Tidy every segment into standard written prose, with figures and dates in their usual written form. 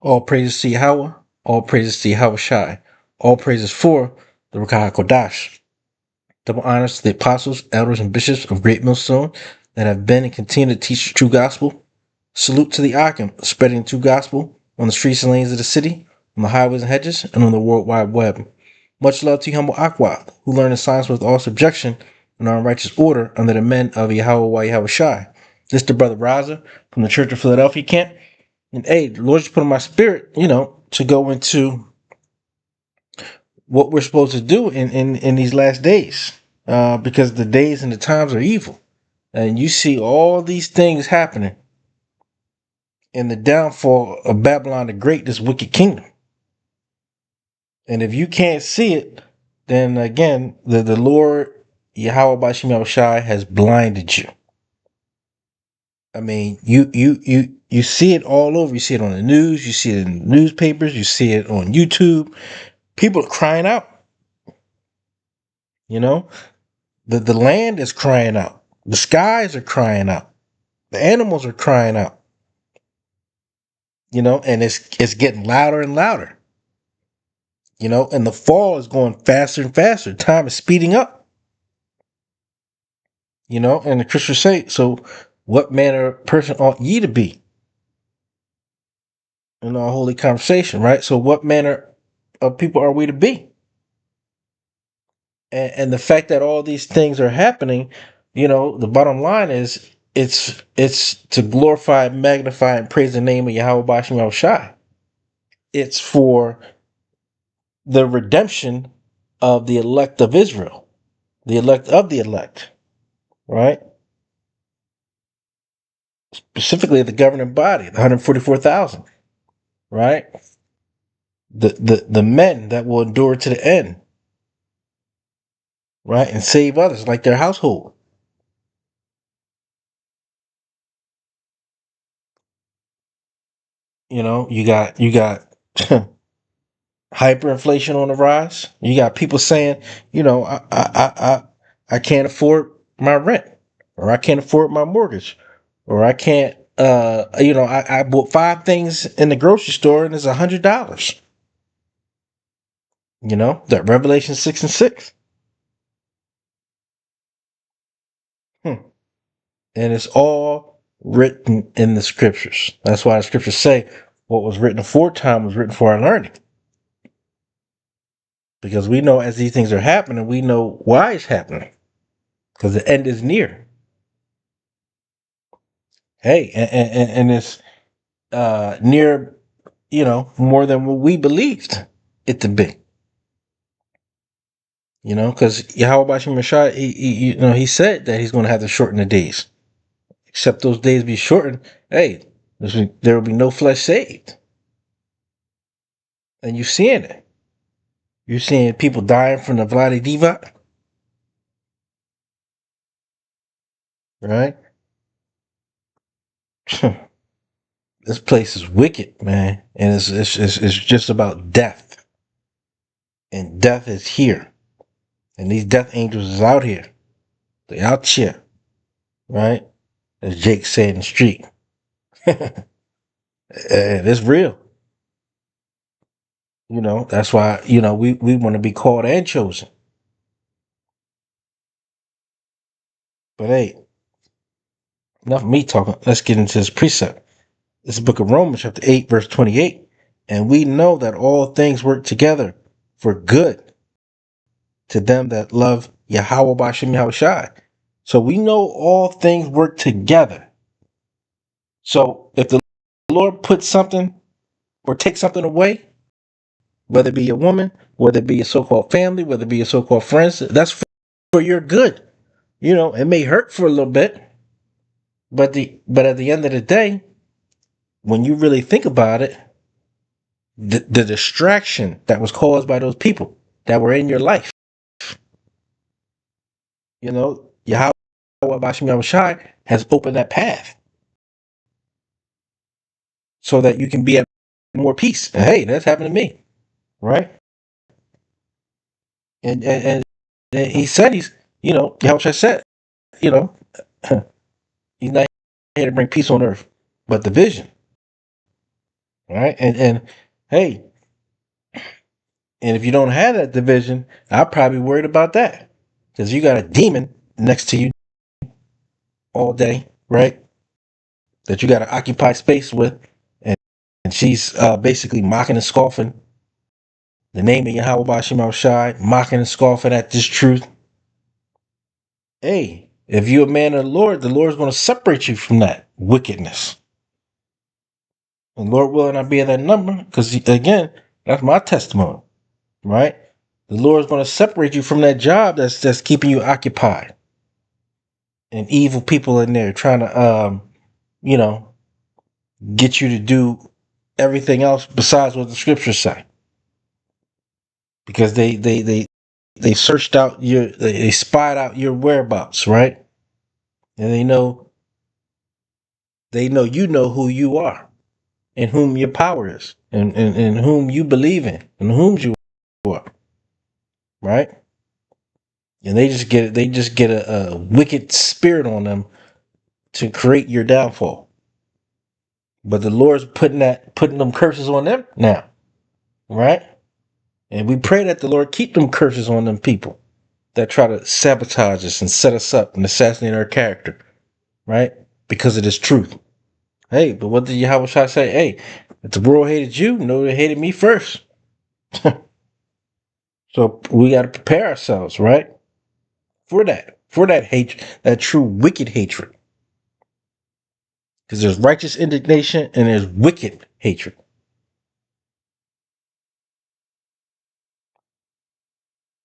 All praises to Yahweh. All praises to Yahweh Shai. All praises for the Ruach HaKodash. Double honors to the apostles, elders, and bishops of Great Millstone that have been and continue to teach the true gospel. Salute to the Akim, spreading the true gospel on the streets and lanes of the city, on the highways and hedges, and on the World Wide Web. Much love to you, humble Aqua, who learn the science with all subjection and are in righteous order under the men of Yahweh Yahweh Shai. This the brother Raza from the Church of Philadelphia camp. And hey, the Lord just put in my spirit, to go into what we're supposed to do in these last days. Because the days and the times are evil. And you see all these things happening in the downfall of Babylon the Great, this wicked kingdom. And if you can't see it, then again, the Lord Yahweh Bashim Shai has blinded you. I mean, you see it all over. You see it on the news. You see it in the newspapers. You see it on YouTube. People are crying out. The land is crying out. The skies are crying out. The animals are crying out. And it's getting louder and louder. And the fall is going faster and faster. Time is speeding up. And the Christians say, so what manner of person ought ye to be? In our holy conversation, right? So what manner of people are we to be? And the fact that all these things are happening, the bottom line is it's to glorify, magnify, and praise the name of Yahweh Bashim Shai. It's for the redemption of the elect of Israel, the elect of the elect, right? Specifically the governing body, the 144,000, right? The men that will endure to the end, right? And save others like their household. You got hyperinflation on the rise. You got people saying, I can't afford my rent, or I can't afford my mortgage, or I can't. I bought 5 things in the grocery store and it's $100. That Revelation 6:6. And it's all written in the scriptures. That's why the scriptures say what was written aforetime was written for our learning. Because we know as these things are happening, we know why it's happening. Because the end is near. Hey, and it's near, more than what we believed it to be. Because Yahweh Bashim Rashad, he said that he's going to have to shorten the days. Except those days be shortened, hey, there will be no flesh saved. And you're seeing it. You're seeing people dying from the Vladi Diva, right? This place is wicked, man, and it's just about death, and death is here, and these death angels is out here. They out here, right? As Jake said in the street, and it's real. That's why we want to be called and chosen. But hey, enough of me talking. Let's get into this precept. This is the book of Romans, chapter 8, verse 28. And we know that all things work together for good to them that love Yahweh Bashim Yahushai. So we know all things work together. So if the Lord puts something or takes something away, whether it be a woman, whether it be a so-called family, whether it be a so-called friends, that's for your good. It may hurt for a little bit, but at the end of the day, when you really think about it, the distraction that was caused by those people that were in your life, Yahweh Bashim Yahushai has opened that path so that you can be at more peace. And hey, that's happened to me, right? And he said Yahushua said, you know, he's not here to bring peace on earth, but division, right? And hey, and if you don't have that division, I'd probably be worried about that because you got a demon next to you all day, right? That you got to occupy space with, and, and she's basically mocking and scoffing the name of Yahweh Bashim Shai, mocking and scoffing at this truth. Hey, if you're a man of the Lord's going to separate you from that wickedness. And Lord willing, I be at that number because, again, that's my testimony, right? The Lord's going to separate you from that job that's keeping you occupied, and evil people in there trying to, you know, get you to do everything else besides what the scriptures say, because they searched out they spied out your whereabouts, right? And they know you know who you are and whom your power is, and whom you believe in and whom you are, right? And they just get a wicked spirit on them to create your downfall. But the Lord's putting them curses on them now, right? And we pray that the Lord keep them curses on them people that try to sabotage us and set us up and assassinate our character, right? Because of this truth. Hey, but what did Yahweh Shai say? Hey, if the world hated you, no, they hated me first. So we got to prepare ourselves, right? For that hatred, that true wicked hatred. Because there's righteous indignation and there's wicked hatred.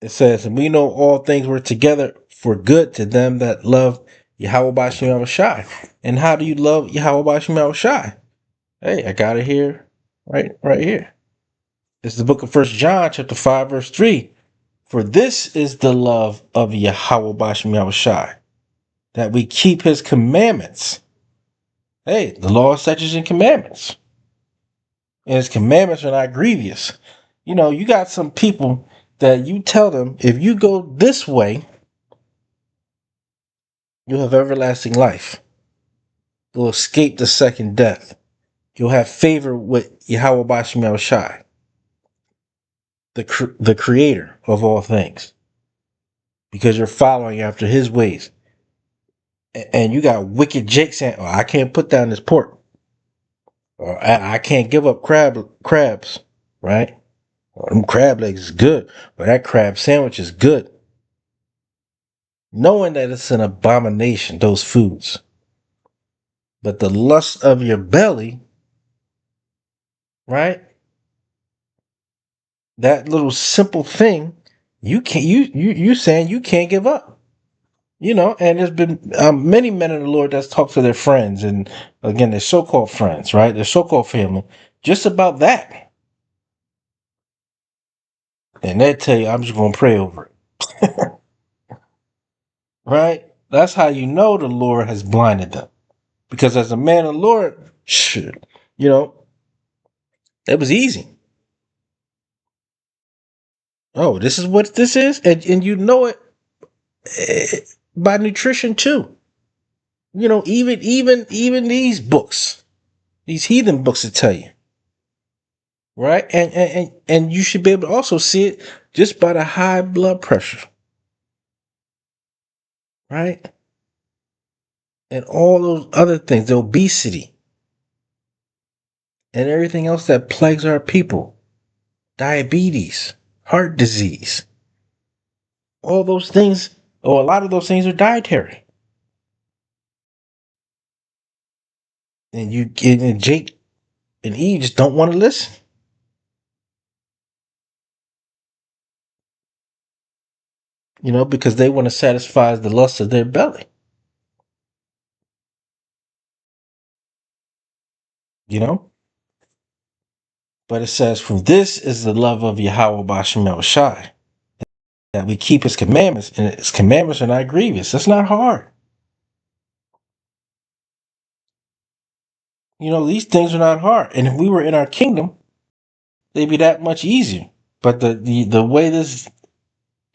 It says, and we know all things work together for good to them that love Yahweh Bashim Shai. And how do you love Yahweh Bashim Shai? Hey, I got it here, right here. It's the book of 1 John, chapter 5, verse 3. For this is the love of Yahweh Bashim Shai, that we keep his commandments. Hey, the law, statutes, and commandments. And his commandments are not grievous. You got some people that you tell them, if you go this way, you'll have everlasting life. You'll escape the second death. You'll have favor with Yahweh Bashim Shai, the creator of all things, because you're following after his ways. And you got wicked Jake saying, "Oh, I can't put down this pork, or I can't give up crabs, right? Or them crab legs is good, or that crab sandwich is good," knowing that it's an abomination, those foods. But the lust of your belly, right? That little simple thing, you can't. You saying you can't give up. And there's been many men of the Lord that's talked to their friends, and again, their so-called friends, right? Their so-called family, just about that. And they tell you, I'm just going to pray over it. Right? That's how you know the Lord has blinded them. Because as a man of the Lord, you know, it was easy. Oh, this is what this is? And you know it by nutrition too. Even these books, these heathen books that tell you. Right? And you should be able to also see it just by the high blood pressure. Right? And all those other things, the obesity, and everything else that plagues our people. Diabetes, heart disease. All those things, or a lot of those things, are dietary. And Jake and Eve just don't want to listen. Because they want to satisfy the lust of their belly. You know? But it says, for this is the love of Yahweh Bashim Shai, that we keep his commandments, and his commandments are not grievous. That's not hard. These things are not hard. And if we were in our kingdom, they'd be that much easier. But the way this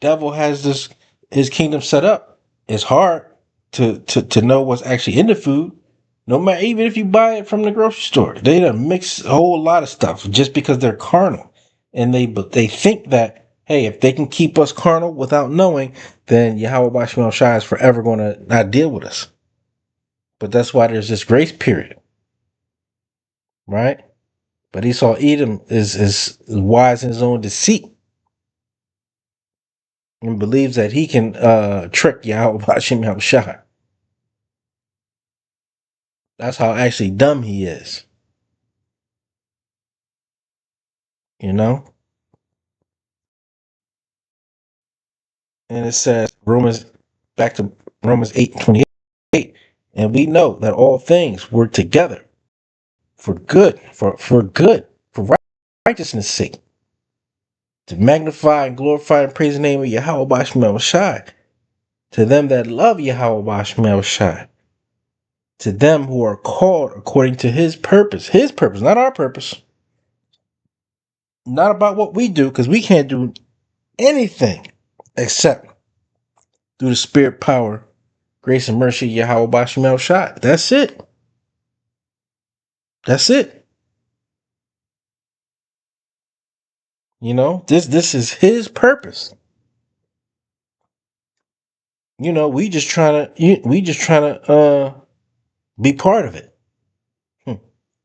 devil has his kingdom set up, it's hard to know what's actually in the food. No matter, even if you buy it from the grocery store, they done mix a whole lot of stuff just because they're carnal, and they think that, hey, if they can keep us carnal without knowing, then Yahweh Bashim Shai is forever going to not deal with us. But that's why there's this grace period, right? But Esau Edom is wise in his own deceit and believes that he can trick Yahweh Bashim Shai. That's how actually dumb he is, you know. And it says back to Romans 8:28, and we know that all things work together for good, for righteousness' sake, to magnify and glorify and praise the name of Yahweh Bashim Shai, to them that love Yahweh Bashim Shai, to them who are called according to his purpose, not our purpose, not about what we do, because we can't do anything except through the spirit power, grace and mercy, Yahweh Bashim Shai. That's it. That's it. You know, this is his purpose. You know, we just trying to be part of it.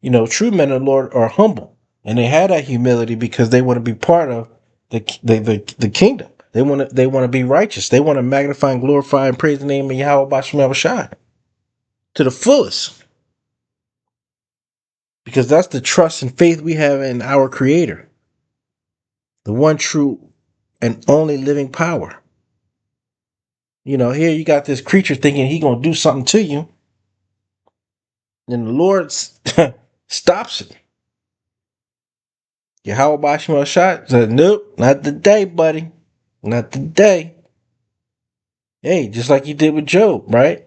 You know, true men of the Lord are humble, and they have that humility because they want to be part of the kingdom. They want to be righteous. They want to magnify and glorify and praise the name of Yahweh Bashim Shai to the fullest, because that's the trust and faith we have in our Creator, the one true and only living power. You know, here you got this creature thinking he gonna do something to you, and the Lord stops it. Yahweh Bashim Shai said, "Nope, not today, buddy, not today." Hey, just like he did with Job, right?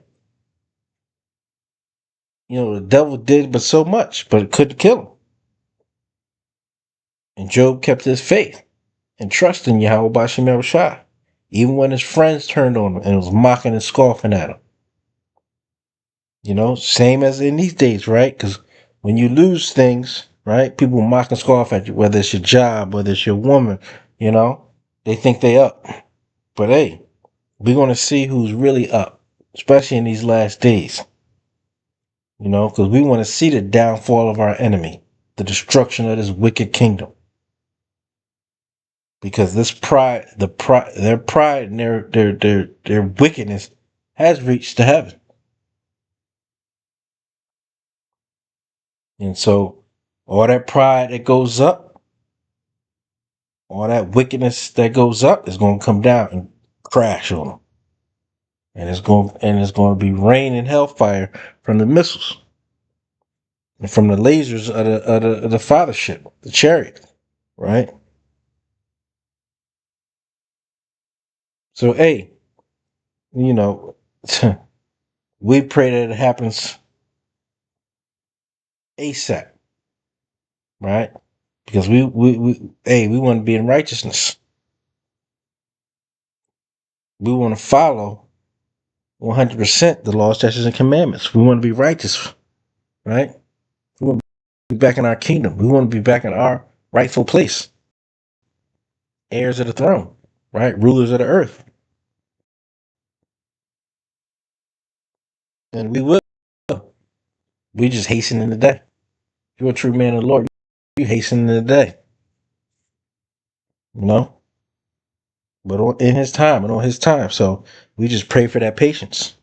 You know, the devil did but so much, but it couldn't kill him. And Job kept his faith and trust in Yahweh Bashim Shai, even when his friends turned on him and was mocking and scoffing at him. You know, same as in these days, right? Because when you lose things, right, people mock and scoff at you, whether it's your job, whether it's your woman, you know, they think they up. But hey, we're going to see who's really up, especially in these last days. You know, because we want to see the downfall of our enemy, the destruction of this wicked kingdom. Because this their pride and their wickedness has reached to heaven. And so all that pride that goes up, all that wickedness that goes up is going to come down and crash on them. And it's going to be rain and hellfire from the missiles and from the lasers of the fathership, the chariot, right? So, hey, you know, we pray that it happens ASAP, right? Because we want to be in righteousness. We want to follow 100% the laws, statutes, and commandments. We want to be righteous, right? We want to be back in our kingdom. We want to be back in our rightful place. Heirs of the throne, right? Rulers of the earth. And we will. We just hasten in the day. If you're a true man of the Lord, you hasten in the day. You know? But in his time and on his time. So we just pray for that patience.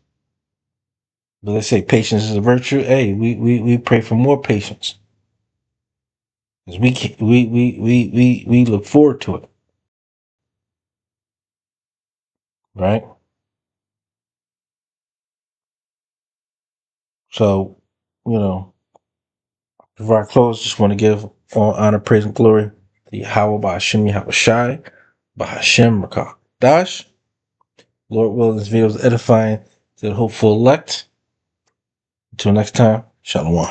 But let's say patience is a virtue. Hey, we pray for more patience. Because we look forward to it. Right? So, you know, before I close, just want to give all honor, praise, and glory to Yahweh Ba'Hashem Yahweh Shai, Ba'Hashem Rakah Dash. Lord willing, this video is edifying to the hopeful elect. Until next time, Shalom.